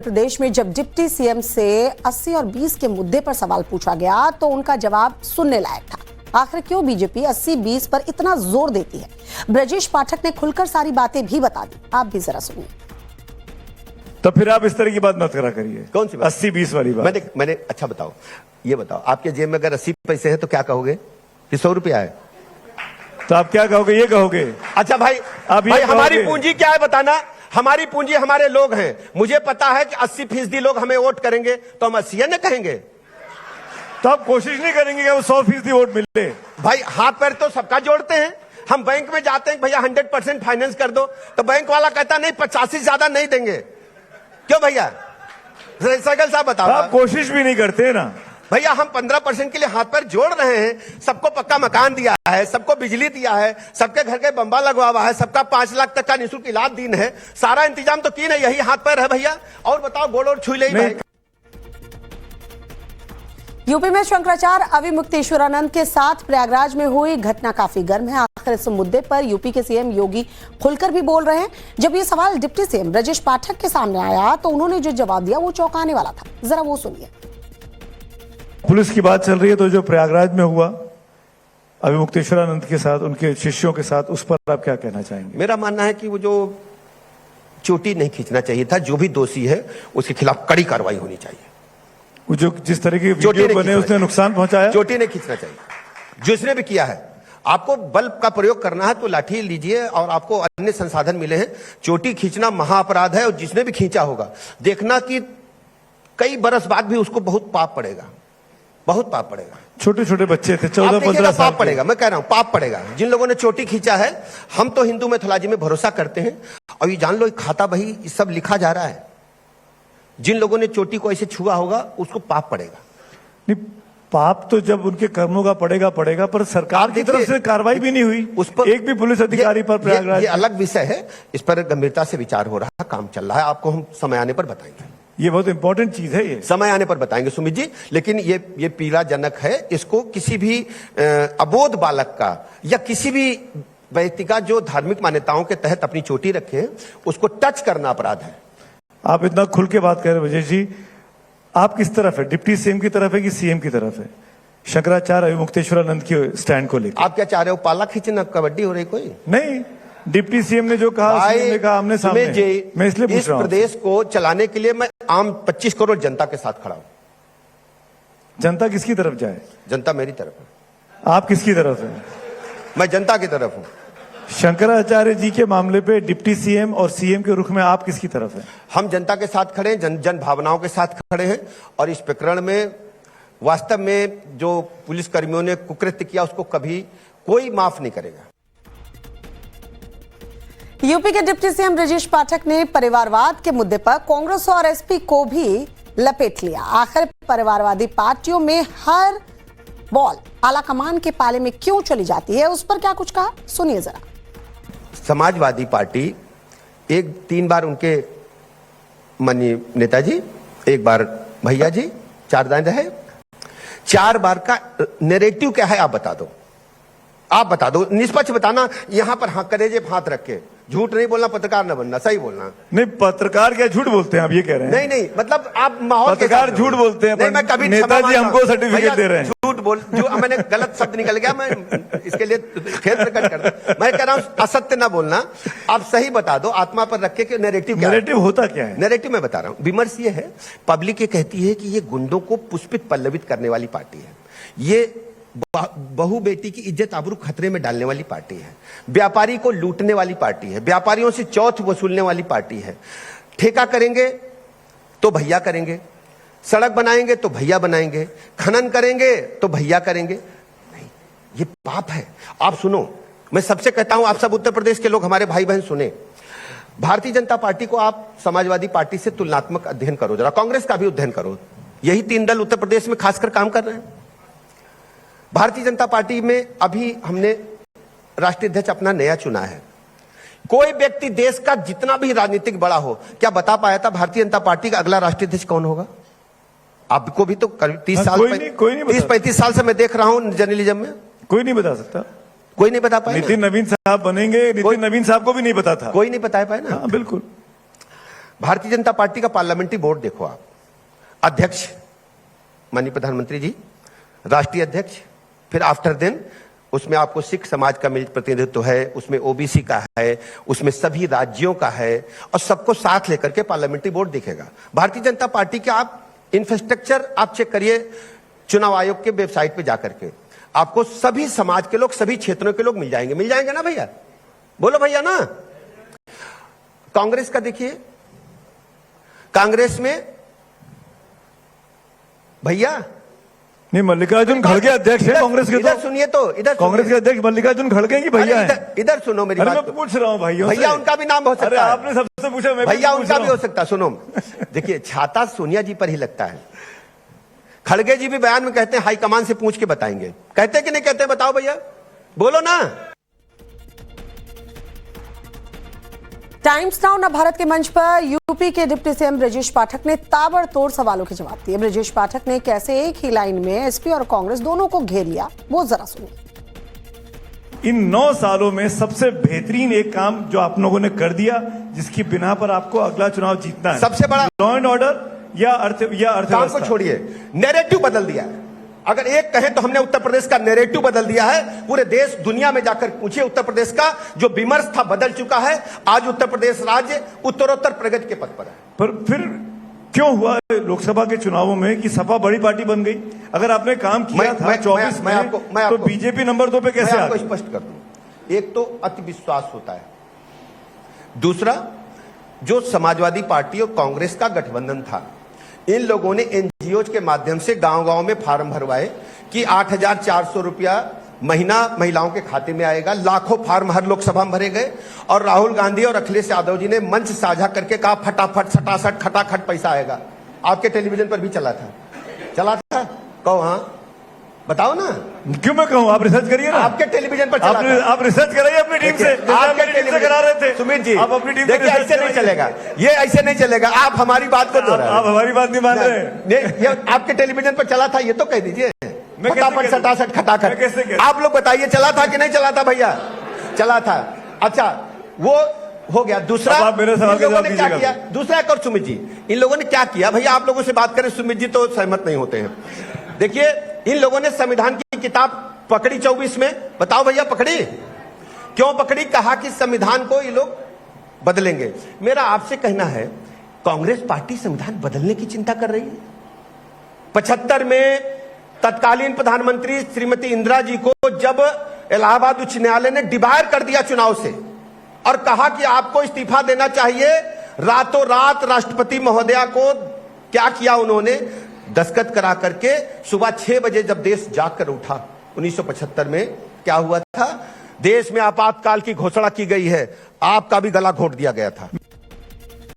प्रदेश में जब deputy CM से 80 और 20 के मुद्दे पर सवाल पूछा गया तो उनका जवाब सुनने लायक था। आखिर क्यों बीजेपी 80-20 पर इतना जोर देती है? ब्रजेश पाठक ने खुलकर सारी बातें भी बता दी, आप भी जरा सुनिए। तो फिर आप इस तरह की बात मत करा करिए। कौन सी बात? 80-20 वाली बात। मैंने अच्छा बताओ, ये बताओ, आपके जेब में अगर 80 पैसे है तो क्या कहोगे कि 100 रुपया है? तो आप क्या कहोगे? ये कहोगे। अच्छा भाई, हमारी पूंजी क्या है बताना। हमारी पूंजी हमारे लोग हैं। मुझे पता है कि 80% लोग हमें वोट करेंगे तो हम 80 न कहेंगे। तो आप कोशिश नहीं करेंगे कि वो 100% वोट मिले? भाई हाथ पैर तो सबका जोड़ते हैं। हम बैंक में जाते हैं, भैया 100% फाइनेंस कर दो, तो बैंक वाला कहता नहीं 85 से ज्यादा नहीं देंगे। क्यों भैया? साइकिल साहब बताओ। आप कोशिश भी नहीं करते ना भैया। हम 15% के लिए हाथ पैर जोड़ रहे हैं। सबको पक्का मकान दिया है, सबको बिजली दिया है, सबके घर के बम्बा लगवा हुआ है, सबका 5 लाख तक का निःशुल्क इलाज दीन है। सारा इंतजाम तो की नहीं, यही हाथ पैर है भैया। और बताओ, गोड़ और छू ले भाई। यूपी में शंकराचार्य अविमुक्तेश्वरानंद के साथ प्रयागराज में हुई घटना काफी गर्म है। आखिर इस मुद्दे पर यूपी के सीएम योगी खुलकर भी बोल रहे हैं। जब ये सवाल डिप्टी सीएम ब्रजेश पाठक के सामने आया तो उन्होंने जो जवाब दिया वो चौंकाने वाला था, जरा वो सुनिए। पुलिस की बात चल रही है, तो जो प्रयागराज में हुआ अविमुक्तेश्वरानंद के साथ, उनके शिष्यों के साथ, उस पर आप क्या कहना चाहेंगे? मेरा मानना है कि वो जो चोटी नहीं खींचना चाहिए था। जो भी दोषी है उसके खिलाफ कड़ी कार्रवाई होनी चाहिए। वो जो जिस तरह की वीडियो बने उसने नुकसान पहुंचाया, चोटी नहीं खींचना चाहिए। जिसने भी किया है, आपको बल का प्रयोग करना है तो लाठी लीजिए और आपको अन्य संसाधन मिले हैं। चोटी खींचना महाअपराध है और जिसने भी खींचा होगा देखना कि कई बरस बाद भी उसको बहुत पाप पड़ेगा, बहुत पाप पड़ेगा। छोटे छोटे बच्चे थे, 14-15 साल पाप पड़ेगा। मैं कह रहा हूं पाप पड़ेगा जिन लोगों ने चोटी खींचा है। हम तो हिंदू मैथोलॉजी में भरोसा करते हैं और ये जान लो, खाता बही सब लिखा जा रहा है। जिन लोगों ने चोटी को ऐसे छुआ होगा उसको पाप पड़ेगा। नहीं, पाप तो जब उनके कर्मों का पड़ेगा, पर सरकार की तरफ से कार्रवाई भी नहीं हुई उस पर। एक भी पुलिस अधिकारी पर प्रयागराज, ये अलग विषय है। इस पर गंभीरता से विचार हो रहा है, काम चल रहा है। आपको हम समय आने पर बताएंगे। ये बहुत इंपॉर्टेंट चीज है, ये समय आने पर बताएंगे सुमित जी। लेकिन ये पीड़ाजनक है। इसको किसी भी अबोध बालक का या किसी भी व्यक्ति का जो धार्मिक मान्यताओं के तहत अपनी चोटी रखे उसको टच करना अपराध है। आप इतना खुल के बात कर रहे हैं ब्रजेश जी, आप किस तरफ है? डिप्टी सीएम की तरफ है कि सीएम की तरफ है? शंकराचार्य अविमुक्तेश्वरानंद के स्टैंड को लेकर आप क्या चाह रहे हो? पाला खींचना, कबड्डी हो रही कोई? नहीं, डिप्टी सीएम ने जो कहा, सीएम ने कहा आमने सामने। मैं इसलिए पूछ रहा हूं, इस प्रदेश को चलाने के लिए मैं आम 25 करोड़ जनता के साथ खड़ा हूं। जनता किसकी तरफ जाए? जनता मेरी तरफ है। आप किसकी तरफ है? मैं जनता की तरफ हूं। शंकराचार्य जी के मामले पे डिप्टी सीएम और सीएम के रुख में आप किसकी तरफ हैं? हम जनता के साथ खड़े हैं, जन भावनाओं के साथ खड़े हैं। और इस प्रकरण में वास्तव में जो पुलिस कर्मियों ने कुकृत्य किया उसको कभी कोई माफ नहीं करेगा। यूपी के डिप्टी सीएम ब्रजेश पाठक ने परिवारवाद के मुद्दे पर कांग्रेस और एसपी को भी लपेट लिया। आखिर परिवारवादी पार्टियों में हर बॉल आलाकमान के पाले में क्यों चली जाती है, उस पर क्या कुछ कहा, सुनिए जरा। समाजवादी पार्टी 3 बार उनके माननीय नेताजी, 1 बार भैया जी, 4 दाएं रहे। 4 बार का नैरेटिव क्या है आप बता दो, आप बता दो, निष्पक्ष बताना। यहां पर हाँ करेजे हाथ रख के झूठ नहीं बोलना, पत्रकार न बनना, सही बोलना। नहीं, पत्रकार क्या झूठ बोलते हैं आप ये कह रहे हैं? नहीं, मतलब आप माहौल पत्रकार झूठ बोलते हैं। नहीं, मैं कभी नेताजी हमको सर्टिफिकेट दे रहे हैं। झूठ बोल, जो मैंने गलत शब्द निकल गया, मैं इसके लिए खेद प्रकट करता। मैं कह रहा हूं असत्य ना बोलना, आप सही बता दो, आत्मा पर रख के। नैरेटिव होता क्या है? नैरेटिव मैं बता रहा हूं। विमर्श ये है, पब्लिक ये कहती है कि ये गुंडों को पुष्पित पल्लवित करने वाली पार्टी है, ये बहु बेटी की इज्जत आबरू खतरे में डालने वाली पार्टी है, व्यापारी को लूटने वाली पार्टी है, व्यापारियों से चौथ वसूलने वाली पार्टी है। ठेका करेंगे तो भैया करेंगे, सड़क बनाएंगे तो भैया बनाएंगे, खनन करेंगे तो भैया करेंगे। नहीं, ये पाप है। आप सुनो, मैं सबसे कहता हूं, आप सब उत्तर प्रदेश के लोग, हमारे भाई बहन सुने। भारतीय जनता पार्टी को आप समाजवादी पार्टी से तुलनात्मक अध्ययन करो, जरा कांग्रेस का भी अध्ययन करो। यही 3 दल उत्तर प्रदेश में खासकर काम कर रहे हैं। भारतीय जनता पार्टी में अभी हमने राष्ट्रीय अध्यक्ष अपना नया चुना है। कोई व्यक्ति देश का जितना भी राजनीतिक बड़ा हो, क्या बता पाया था भारतीय जनता पार्टी का अगला राष्ट्रीय अध्यक्ष कौन होगा? आपको भी तो करीब 30 साल, 30-35 साल से मैं देख रहा हूं जर्नलिज्म में। कोई नहीं बता सकता। कोई नहीं बता पाया। नितिन नवीन साहब बनेंगे, नितिन नवीन साहब को भी नहीं पता था। कोई नहीं बता पाया ना। हाँ, बिल्कुल। भारतीय जनता पार्टी का पार्लियामेंट्री बोर्ड देखो आप, अध्यक्ष माननीय प्रधानमंत्री जी, राष्ट्रीय अध्यक्ष, फिर आफ्टर देन उसमें आपको सिख समाज का प्रतिनिधित्व है, उसमें ओबीसी का है, उसमें सभी राज्यों का है, और सबको साथ लेकर के पार्लियामेंट्री बोर्ड दिखेगा। भारतीय जनता पार्टी के आप इंफ्रास्ट्रक्चर आप चेक करिए, चुनाव आयोग के वेबसाइट पे जाकर के आपको सभी समाज के लोग, सभी क्षेत्रों के लोग मिल जाएंगे ना भैया? बोलो भैया ना। कांग्रेस का देखिए, कांग्रेस में भैया नहीं, मल्लिकार्जुन खड़गे अध्यक्ष है कांग्रेस के। इधर सुनिए तो, इधर कांग्रेस के अध्यक्ष मल्लिकार्जुन खड़गे की भैया है। इधर सुनो मेरी बात। मैं पूछ रहा हूँ भाइयों से। भैया उनका भी नाम हो सकता है। आपने सबसे पूछा, मैं भैया उनका भी हो सकता है। सुनो, देखिए छाता सोनिया जी पर ही लगता है। खड़गे जी भी बयान में कहते हैं हाईकमान से पूछ के बताएंगे। कहते हैं कि नहीं कहते? बताओ भैया, बोलो ना। टाइम्स नाउ नवभारत के मंच पर यूपी के डिप्टी सीएम ब्रजेश पाठक ने ताबड़तोड़ सवालों के जवाब दिए। ब्रजेश पाठक ने कैसे एक ही लाइन में एसपी और कांग्रेस दोनों को घेर लिया, वो जरा सुनिए। इन 9 सालों में सबसे बेहतरीन एक काम जो आप लोगों ने कर दिया, जिसकी बिना पर आपको अगला चुनाव जीतना है, सबसे बड़ा लॉ एंड ऑर्डर या अर्थव्यवस्था। काम को छोड़िए, नैरेटिव बदल दिया है। अगर एक कहें तो हमने उत्तर प्रदेश का नैरेटिव बदल दिया है। पूरे देश दुनिया में जाकर पूछिए, उत्तर प्रदेश का जो विमर्श था बदल चुका है। आज उत्तर प्रदेश राज्य उत्तरोत्तर प्रगति के पथ पर है। पर फिर क्यों हुआ लोकसभा के चुनावों में कि सपा बड़ी पार्टी बन गई? अगर आपने काम किया था 24 में, तो बीजेपी नंबर 2 पे कैसे आ गई? स्पष्ट कर दूं, एक तो अति विश्वास होता है, दूसरा जो समाजवादी पार्टी और कांग्रेस का गठबंधन था, इन लोगों ने एनजीओ के माध्यम से गांव-गांव में फार्म भरवाए कि 8,400 रुपया महीना महिलाओं के खाते में आएगा। लाखों फार्म हर लोकसभा में भरे गए और राहुल गांधी और अखिलेश यादव जी ने मंच साझा करके कहा फटाफट सटासट खटाखट पैसा आएगा। आपके टेलीविजन पर भी चला था कहो? हाँ बताओ ना। क्यों मैं कहूँ? आप रिसर्च करिए ना। आपके टेलीविजन पर चला था। आप रिसर्च कराइए अपनी टीम से। आपके टीम से करा रहे थे सुमित जी। आप अपनी टीम से देखिए, ऐसे नहीं चलेगा, ये ऐसे नहीं चलेगा। आप हमारी बात को दोहरा रहे हैं। आप हमारी बात नहीं मान रहे। ये आपके टेलीविजन पर चला था, ये तो कह दीजिए। फटाफट सटासट खटाखट। आप लोग बताइए, चला था कि नहीं चला था? भैया चला था। अच्छा, वो हो गया। दूसरा, इन लोगों ने क्या किया? दूसरा एक और सुमित जी, इन लोगों ने क्या किया? भैया आप लोगों से बात करें, सुमित जी तो सहमत नहीं होते हैं। देखिए, इन लोगों ने संविधान की किताब पकड़ी 24 में। बताओ भैया, पकड़ी? क्यों पकड़ी? कहा कि संविधान को ये लोग बदलेंगे। मेरा आपसे कहना है, कांग्रेस पार्टी संविधान बदलने की चिंता कर रही है। 75 में तत्कालीन प्रधानमंत्री श्रीमती इंदिरा जी को जब इलाहाबाद उच्च न्यायालय ने डिबायर कर दिया चुनाव से और कहा कि आपको इस्तीफा देना चाहिए, रातों रात राष्ट्रपति महोदया को क्या किया उन्होंने? दस्तखत करा करके सुबह 6 बजे जब देश जाग कर उठा 1975 में, क्या हुआ था? देश में आपातकाल की घोषणा की गई है, आपका भी गला घोट दिया गया था।